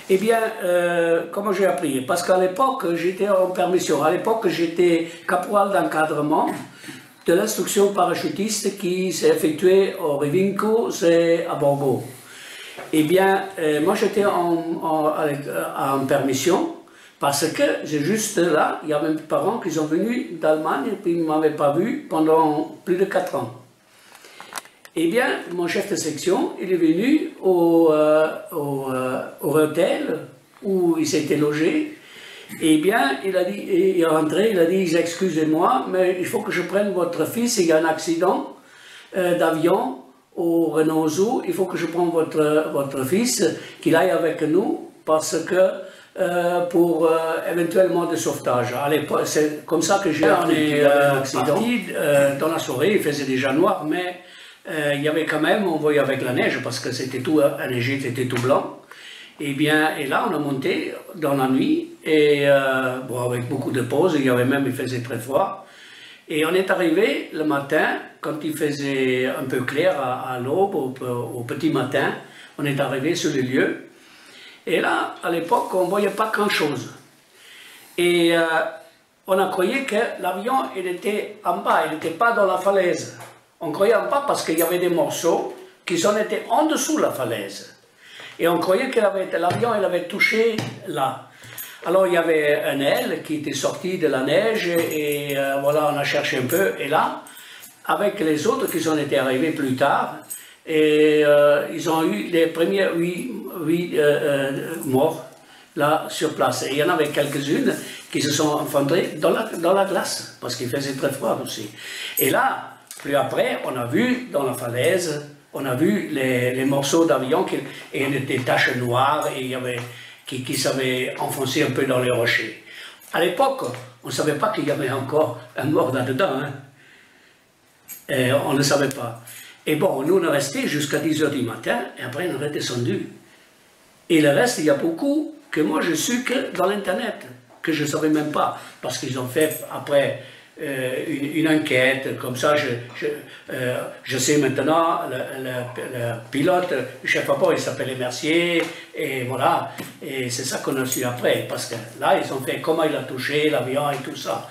Eh bien, comment j'ai appris? Parce qu'à l'époque, j'étais en permission. À l'époque, j'étais caporal d'encadrement de l'instruction parachutiste qui s'est effectuée au Rivinco, c'est à Borgo. Eh bien, moi j'étais en permission parce que j'ai juste là, il y avait mes parents qui sont venus d'Allemagne et puis ils ne m'avaient pas vu pendant plus de 4 ans. Eh bien, mon chef de section, il est venu au hôtel où il s'était logé. Eh bien, il a dit, il est rentré, il a dit, excusez-moi, mais il faut que je prenne votre fils, il y a un accident d'avion au Renault Zoo, il faut que je prenne votre fils, qu'il aille avec nous, parce que pour éventuellement de sauvetage. C'est comme ça que j'ai appris un accident. Dans la soirée, il faisait déjà noir, mais il y avait quand même, on voyait avec la neige, parce que c'était tout enneigé, c'était tout blanc. Et bien, et là, on a monté dans la nuit, et bon, avec beaucoup de pauses, il faisait très froid. Et on est arrivé le matin, quand il faisait un peu clair à l'aube, au petit matin, on est arrivé sur le lieu. Et là, à l'époque, on ne voyait pas grand-chose. Et on a croyé que l'avion, il était en bas, il n'était pas dans la falaise. On croyait en bas parce qu'il y avait des morceaux qui étaient en dessous de la falaise. Et on croyait que l'avion avait touché là. Alors il y avait un aile qui était sorti de la neige et voilà, on a cherché un peu. Et là, avec les autres qui sont été arrivés plus tard, et ils ont eu les premiers 8 morts là sur place. Et il y en avait quelques-unes qui se sont enfantées dans la glace, parce qu'il faisait très froid aussi. Et là, plus après, on a vu dans la falaise, on a vu les morceaux d'avion et des taches noires et qui s'avaient enfoncé un peu dans les rochers. À l'époque, on ne savait pas qu'il y avait encore un mort là-dedans. Hein. Et on ne savait pas. Et bon, nous, on est restés jusqu'à 10 h du matin et après, on est redescendu. Et le reste, il y a beaucoup que moi, je suis que dans l'Internet, que je ne savais même pas. Parce qu'ils ont fait après une enquête, comme ça, je sais maintenant, le pilote, le chef à bord, il s'appelait Mercier, et voilà, et c'est ça qu'on a su après, parce que là, ils ont fait comment il a touché l'avion et tout ça.